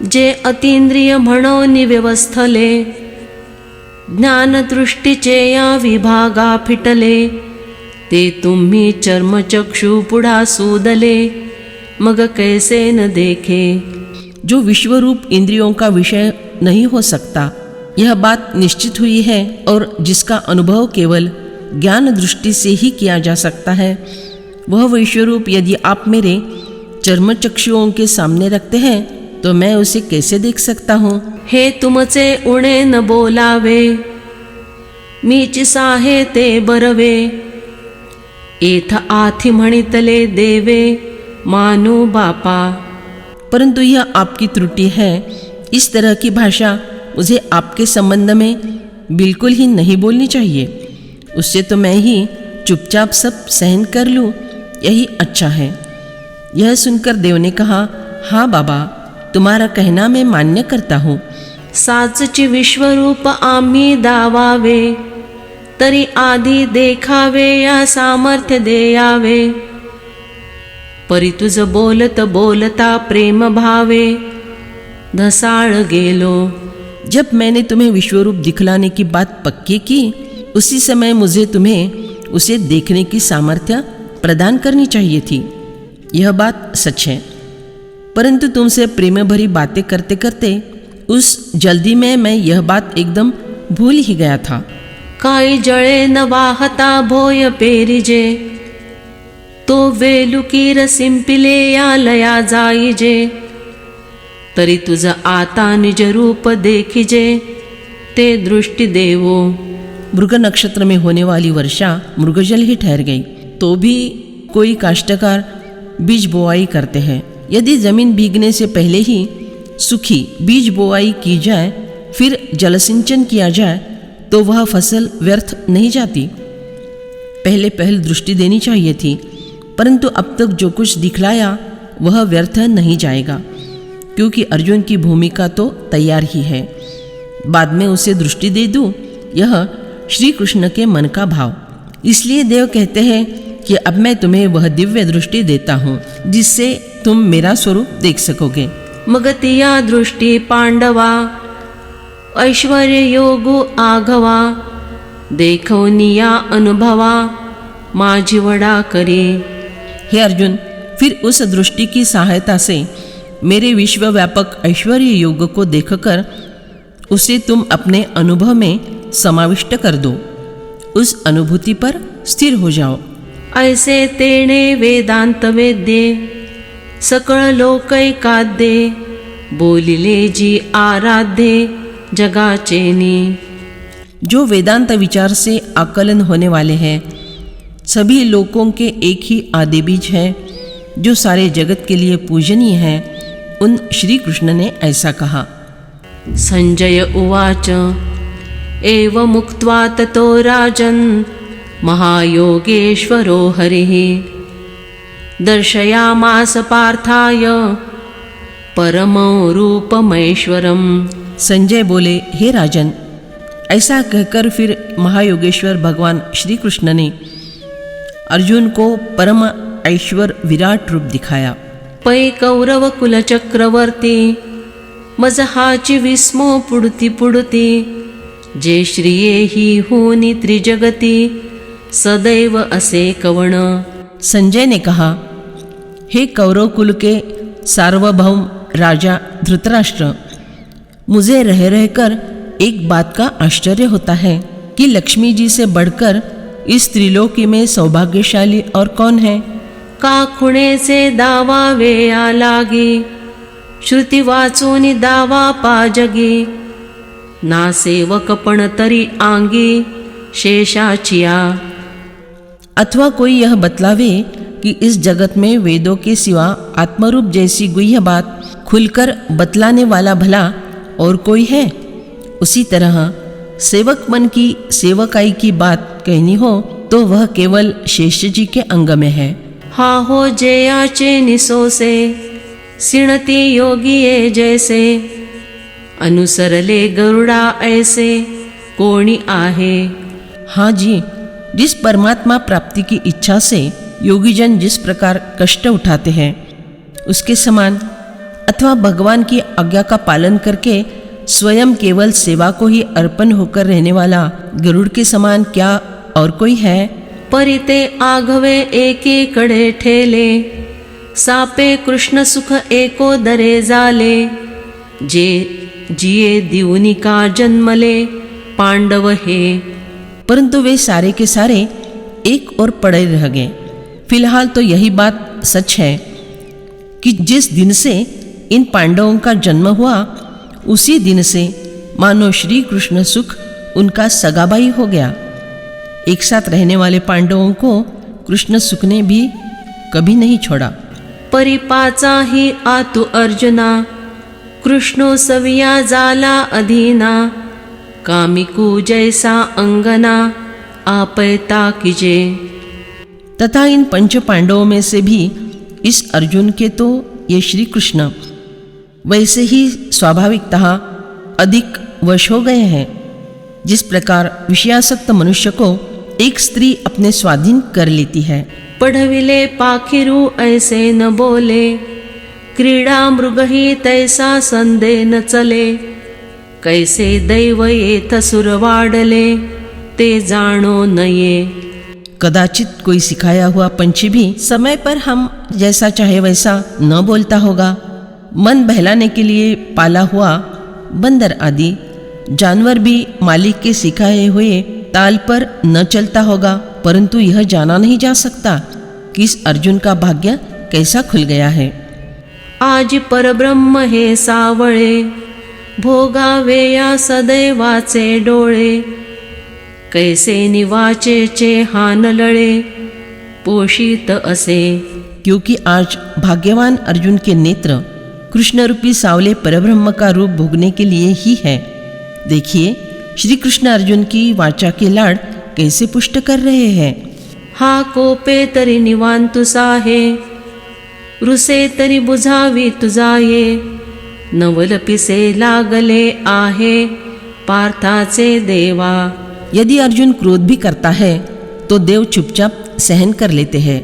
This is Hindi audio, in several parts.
जे अतींद्रिय म्हणून व्यवस्थले, ज्ञानदृष्टीचे या विभागा फिटले, ते तुम्ही चर्मचक्षु पुढा सूदले, मग कैसे न देखे। जो विश्वरूप इंद्रियों का विषय नहीं हो सकता, यह बात निश्चित हुई है, और जिसका अनुभव केवल ज्ञान दृष्टि से ही किया जा सकता है, वह विश्वरूप यदि आप मेरे चर्मचक्षुओं के सामने रखते हैं तो मैं उसे कैसे देख सकता हूँ। हे तुमचे उणे न बोलावे, मीच साहे ते बरवे, एथ आथी म्हणितले देवे, मानो बापा। परंतु यह आपकी त्रुटि है। इस तरह की भाषा मुझे आपके संबंध में बिल्कुल ही नहीं बोलनी चाहिए। उससे तो मैं ही चुपचाप सब सहन कर लूँ, यही अच्छा है। यह सुनकर देव ने कहा, हाँ बाबा, तुम्हारा कहना मैं मान्य करता हूँ। साचची विश्वरूप आम्ही दावावे, तरी आधी देखावे या सामर्थ्य देयावे, परी तुझ बोलत बोलता प्रेम भावे, धसाळ गेलो। जब मैंने तुम्हें विश्वरूप दिखलाने की बात पक्की की, उसी समय मुझे तुम्हें उसे देखने की सामर्थ्य प्रदान करनी चाहिए थी। यह बात सच है, परंतु तुमसे प्रेम भरी बातें करते करते उस जल्दी में मैं यह बात एकदम भूल ही गया था। काही जळे न वाहता भोय पेरिजे, तो वेलुकीर सिंपिले या लया जाईजे, तरी तुझ आता निज रूप देखिजे, ते दृष्टि देवो। मृग नक्षत्र में होने वाली वर्षा मृगजल ही ठहर गई, तो भी कोई काश्तकार बीज बोआई करते हैं। यदि जमीन भीगने से पहले ही सूखी बीज बोआई की जाए, फिर जलसिंचन किया जाए, तो वह फसल व्यर्थ नहीं जाती। पहले दृष्टि देनी चाहिए थी, परंतु अब तक जो कुछ दिखलाया वह व्यर्थ नहीं जाएगा, क्योंकि अर्जुन की भूमिका तो तैयार ही है। बाद में उसे दृष्टि दे दूँ, यह श्री कृष्ण के मन का भाव। इसलिए देव कहते हैं कि अब मैं तुम्हें वह दिव्य दृष्टि देता हूँ, जिससे तुम मेरा स्वरूप देख सकोगे। मगतिया दृष्टि पांडवा, ऐश्वर्य योगो आघवा, देखवनिया अनुभवा, माझी वडा करी। हे अर्जुन, फिर उस दृष्टि की सहायता से मेरे विश्वव्यापक ऐश्वर्य योग को देखकर उसे तुम अपने अनुभव में समाविष्ट कर दो, उस अनुभूति पर स्थिर हो जाओ। ऐसे तेणे वेदांत वेद्ये, सकळ लोकैकाद्ये, बोलिले जी आराध्ये, जगाचेनी। जो वेदांत विचार से आकलन होने वाले हैं, सभी लोकों के एक ही आदि बीज है, जो सारे जगत के लिए पूजनीय है, उन श्री कृष्ण ने ऐसा कहा। संजय उवाच, एव मुक्त्वा ततो राजन्, महायोगेश्वरो हरिः, दर्शयामास पार्थाय, परमो रूपमैश्वरम। संजय बोले, हे राजन, ऐसा कहकर फिर महायोगेश्वर भगवान श्री कृष्ण ने अर्जुन को परम ऐश्वर विराट रूप दिखाया। पै कौरव कुल चक्रवर्ती, मजहाची विस्मो पुडती पुडती, जे श्रिये ही होनी त्रिजगती, सदैव असे कवण। संजय ने कहा, हे कौरव कुल के सार्वभौम राजा धृतराष्ट्र, मुझे रह रहकर एक बात का आश्चर्य होता है कि लक्ष्मी जी से बढ़कर इस त्रिलोकी में सौभाग्यशाली और कौन है। का खुणे से दावा वेया लागी, श्रुती वाचूनी दावा पाजगी, ना सेवक पण तरी आंगी, शेषाचिया। अथवा कोई यह बतलावे कि इस जगत में वेदों के सिवा आत्मरूप जैसी गुह्य बात खुलकर बतलाने वाला भला और कोई है। उसी तरह सेवक मन की सेवकाई की बात कहनी हो तो वह केवल शेष जी के अंग में है। हा हो जयाचे निसोसे, सिणती योगिये जैसे, अनुसरले गरुडा ऐसे, कोणी आहे। हाँ जी, जिस परमात्मा प्राप्ति की इच्छा से योगीजन जिस प्रकार कष्ट उठाते हैं, उसके समान अथवा भगवान की आज्ञा का पालन करके स्वयं केवल सेवा को ही अर्पण होकर रहने वाला गरुड़ के समान क्या और कोई है? परिते आघवे एकीकडे ठेले, सापे कृष्ण सुख एको दरे झाले, जे जिये दिवनी का जन्मले पांडव हे। परंतु वे सारे के सारे एक और पड़े रह गए। फिलहाल तो यही बात सच है कि जिस दिन से इन पांडवों का जन्म हुआ उसी दिन से मानो श्री कृष्ण सुख उनका सगाबाई हो गया। एक साथ रहने वाले पांडवों को कृष्ण सुख ने भी कभी नहीं छोड़ा। परिपाचा ही आतु अर्जुना, कृष्णो सविया जाला अधीना, कामिकू जैसा अंगना आपैता कीजे। तथा इन पंच पांडवों में से भी इस अर्जुन के तो ये श्री कृष्ण वैसे ही स्वाभाविकतः अधिक वश हो गए हैं। जिस प्रकार विषयासक्त मनुष्य को एक स्त्री अपने स्वाधीन कर लेती है। पढ़विले पाखिरू ऐसे न बोले, क्रीडा मृग ही तैसा संदे न चले, कैसे दैव येथ सुर वाडले, ते जाणो नये। कदाचित कोई सिखाया हुआ पंछी भी समय पर हम जैसा चाहे वैसा न बोलता होगा। मन बहलाने के लिए पाला हुआ बंदर आदि जानवर भी मालिक के सिखाए हुए ताल पर न चलता होगा। परंतु यह जाना नहीं जा सकता कि इस अर्जुन का भाग्य कैसा खुल गया है। आज परब्रह्म हे सावळे, भोगावे या सदैवाचे डोळे, कैसे निवाचेचे हान लळे, पोषित असे। क्योंकि आज भाग्यवान अर्जुन के नेत्र कृष्ण रूपी सावले परब्रह्म का रूप भोगने के लिए ही है। देखिए श्री कृष्ण अर्जुन की वाचा के लाड कैसे पुष्ट कर रहे हैं। हा कोपे तरी निवांतु साहे, रुसे तरी बुझावी तुझाये, नवलपिसे लागले आहे पार्थाचे देवा। यदि अर्जुन क्रोध भी करता है तो देव चुपचाप सहन कर लेते हैं।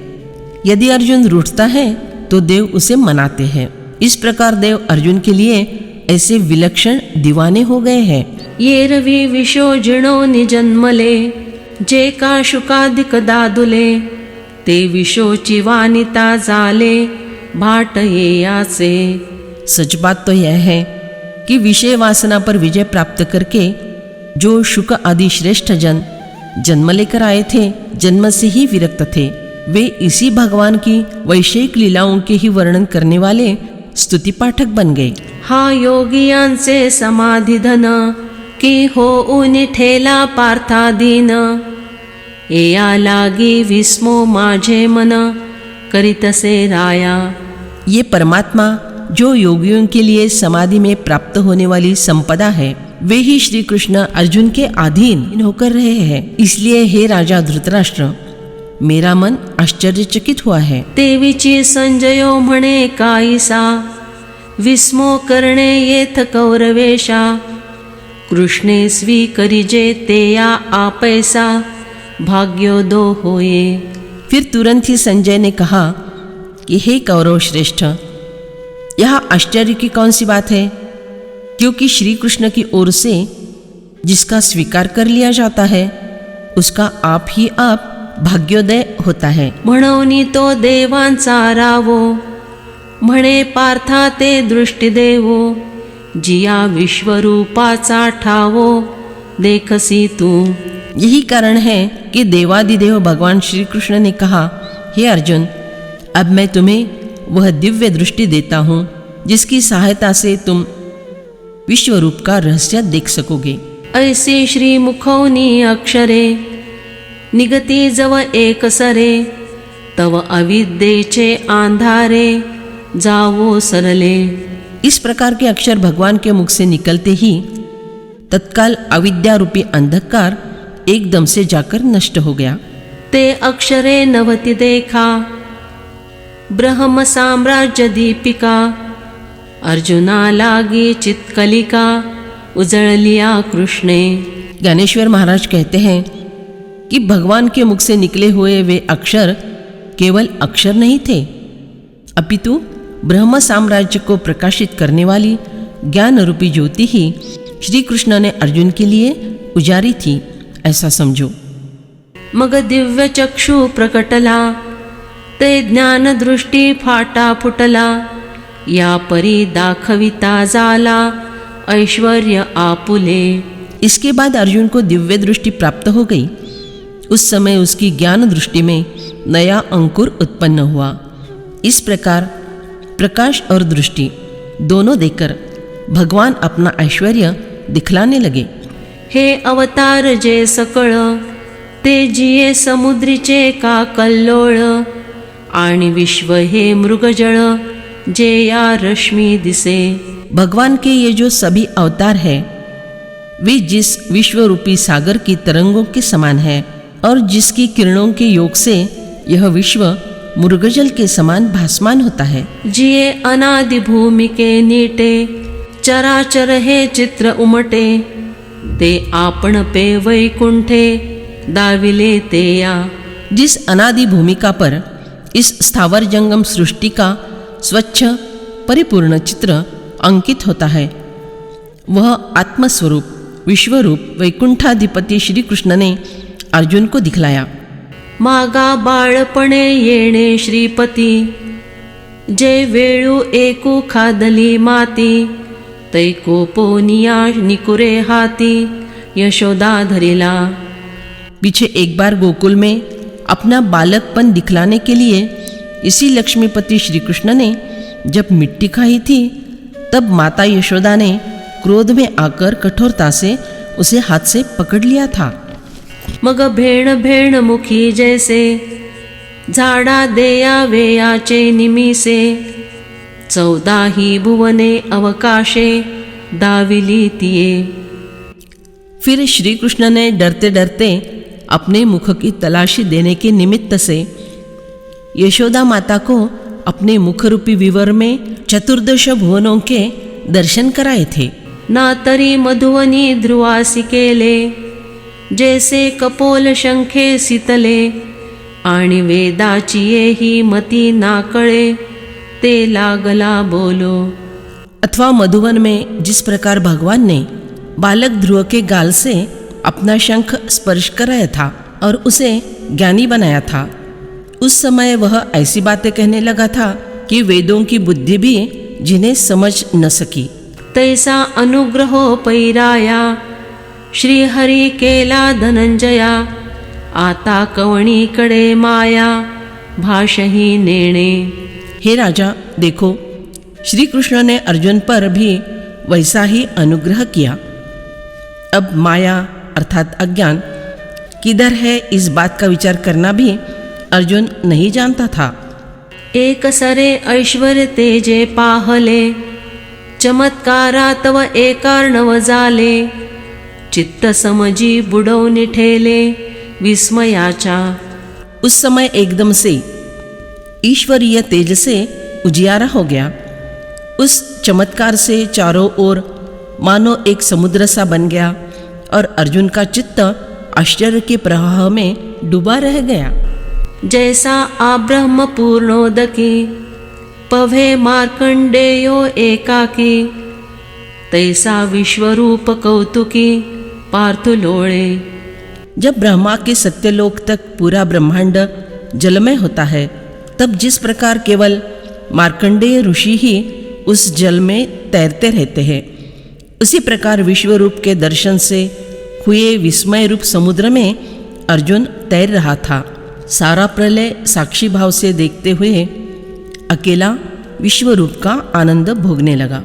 यदि अर्जुन रूठता है तो देव उसे मनाते हैं। इस प्रकार देव अर्जुन के लिए ऐसे विलक्षण दीवाने हो गए हैं। ये रवि विशो जिणो निजन्मले, जे का शुकाधिक दादुले, ते विशोची वानिता झाले भाट ये याचे। सच बात तो यह है कि विषय वासना पर विजय प्राप्त करके जो शुक आदि श्रेष्ठ जन जन्म लेकर आए थे, जन्म से ही विरक्त थे, वे इसी भगवान की वैषयिक लीलाओं के ही वर्णन करने वाले स्तुति पाठक बन गए। हा योगियांचे समाधी धन, की हो उनी ठेला पार्थाधीन, या लागी विस्मो माझे मन, करीतसे राया। ये परमात्मा जो योगियों के लिए समाधि में प्राप्त होने वाली संपदा है, वे ही श्री कृष्ण अर्जुन के अधीन होकर रहे हैं। इसलिए हे राजा धृतराष्ट्र, मेरा मन आश्चर्यचकित हुआ है। तेवीची संजयो म्हणे काईसा, विस्मो करणे येथ कौरवेशा, कृष्णे स्वीकरिजे ते या आपैसा, भाग्योदो होये। फिर तुरंत ही संजय ने कहा कि हे कौरव श्रेष्ठ, यह आश्चर्य की कौन सी बात है, क्योंकि श्री कृष्ण की ओर से जिसका स्वीकार कर लिया जाता है उसका आप ही आप भाग्योदय होता है। म्हणूनी तो देवांचा रावो, म्हणे पार्था ते दृष्टी देवो, जिया विश्वरूपाचा ठावो, देखसी तू। यही कारण है कि देवादिदेव भगवान श्री कृष्ण ने कहा, हे अर्जुन, अब मैं तुम्हें वह दिव्य दृष्टि देता हूँ जिसकी सहायता से तुम विश्वरूप का रहस्य देख सकोगे। ऐसी श्री मुखौनी अक्षरे, निगती जव एक सरे, तव अविद्येचे अंधारे, जावो सरले। इस प्रकार के अक्षर भगवान के मुख से निकलते ही तत्काल अविद्या रूपी अंधकार एकदम से जाकर नष्ट हो गया। ते अक्षरे नवति देखा, ब्रह्म साम्राज्य दीपिका, अर्जुना लागी चित्कलिका, उजळलिया कृष्णे। ज्ञानेश्वर महाराज कहते हैं कि भगवान के मुख से निकले हुए वे अक्षर केवल अक्षर नहीं थे, अपितु ब्रह्म साम्राज्य को प्रकाशित करने वाली ज्ञान रूपी ज्योति ही श्री कृष्ण ने अर्जुन के लिए उजारी थी, ऐसा समझो। मग दिव्य चक्षु प्रकटला, ते ज्ञान दृष्टी फाटा फुटला, या परी दाखविता जाला, ऐश्वर्य आपुले। इसके बाद अर्जुन को दिव्य दृष्टि प्राप्त हो गई। उस समय उसकी ज्ञान दृष्टि में नया अंकुर उत्पन्न हुआ। इस प्रकार प्रकाश और दृष्टि दोनों देकर भगवान अपना ऐश्वर्य दिखलाने लगे। हे अवतार जे सकळ, ते जिये समुद्रीचे का कल्लोळ, आणि विश्व हे मृगजळ, जे या रश्मी दिसे। भगवान के ये जो सभी अवतार है वे जिस विश्व रूपी सागर की तरंगों के समान है और जिसकी किरणों के योग से यह विश्व मृगजल के समान भासमान होता है। जिये अनादि भूमि के नीटे, चराचर हे चित्र उमटे, ते आपण पे वैकुंठे, दाविले ते या। जिस अनादि भूमिका पर इस स्थावर जंगम सृष्टि का स्वच्छ परिपूर्ण चित्र अंकित होता है, वह आत्मस्वरूप विश्वरूप वैकुंठाधिपति श्री कृष्ण ने अर्जुन को दिखलाया। मागा बाळपणे येणे श्रीपती, जे वेळू एकू खादली माती, तैको पोनिया निकुरे हाती, यशोदा धरिला। पीछे एक बार गोकुल में अपना बालकपन दिखलाने के लिए इसी लक्ष्मीपति श्री कृष्ण ने जब मिट्टी खाई थी, तब माता यशोदा ने क्रोध में आकर कठोरता से उसे हाथ से पकड़ लिया था। मग भेण भेण मुखी जैसे, झाडा देया वेयाचे निमिसे, 14 भुवने अवकाशे, दाविली तिये। फिर श्री कृष्ण ने डरते डरते अपने मुख की तलाशी देने के निमित्त से यशोदा माता को अपने मुख रूपी विवर में 14 भुवनों के दर्शन कराए थे। ना तरी मधुवनी ध्रुवासी केले, जैसे कपोल शंखे शीतले, आणि वेदाची येही मती नाकळे, ते लागला बोलो। अथवा मधुवन में जिस प्रकार भगवान ने बालक ध्रुव के गाल से अपना शंख स्पर्श कराया था और उसे ज्ञानी बनाया था, उस समय वह ऐसी बातें कहने लगा था कि वेदों की बुद्धि भी जिन्हें समझ न सकी। तैसा अनुग्रहो पैराया, श्रीहरी केला धनंजया, आता कवणीकडे माया, भाषही नेणे। हे राजा, देखो श्री कृष्ण ने अर्जुन पर भी वैसा ही अनुग्रह किया। अब माया अर्थात अज्ञान किधर है, इस बात का विचार करना भी अर्जुन नहीं जानता था। एक सरे ऐश्वर्य तेजे पाहले, चमत्कारा तव एकार्णव झाले, चित्त समजी बुडवून ठेले, विस्मयाचा। उस समय एकदम से ईश्वरीय तेज से उजियारा हो गया। उस चमत्कार से चारों ओर मानो एक समुद्र सा बन गया और अर्जुन का चित्त आश्चर्य के प्रवाह में डूबा रह गया। जैसा आब्रह्म पूर्णोदकी, पवे मार्कंडेयो एकाकी, तैसा विश्वरूप कौतुकी, पार्थुलोळे। जब ब्रह्मा के सत्यलोक तक पूरा ब्रह्मांड जलमय होता है, तब जिस प्रकार केवल मार्कंडेय ऋषि ही उस जल में तैरते रहते हैं, उसी प्रकार विश्वरूप के दर्शन से हुए विस्मय रूप समुद्र में अर्जुन तैर रहा था। सारा प्रलय साक्षी भाव से देखते हुए अकेला विश्वरूप का आनंद भोगने लगा।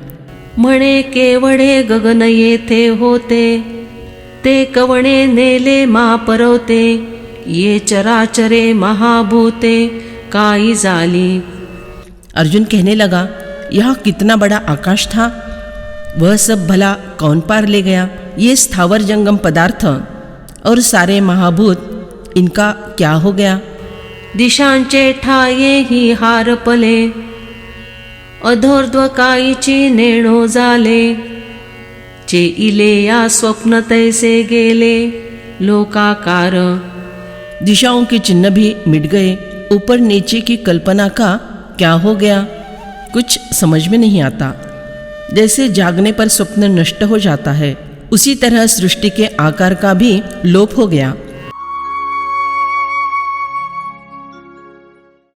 म्हणे केवढे गगन येथे होते, ते कवणे नेले मा परवते, ये चराचरे महाभूते काई झाली। अर्जुन कहने लगा, यह कितना बड़ा आकाश था, वह सब भला कौन पार ले गया। ये स्थावर जंगम पदार्थ और सारे महाभूत, इनका क्या हो गया। दिशांचे ठाये ही हारपले, अधोर्ध्वकाईची नेणो झाले, चे इले या स्वप्न तैसे गेले लोकाकार। दिशाओं के चिन्ह भी मिट गए, ऊपर नीचे की कल्पना का क्या हो गया। कुछ समझ में नहीं आता। जैसे जागने पर स्वप्न नष्ट हो जाता है, उसी तरह सृष्टि के आकार का भी लोप हो गया।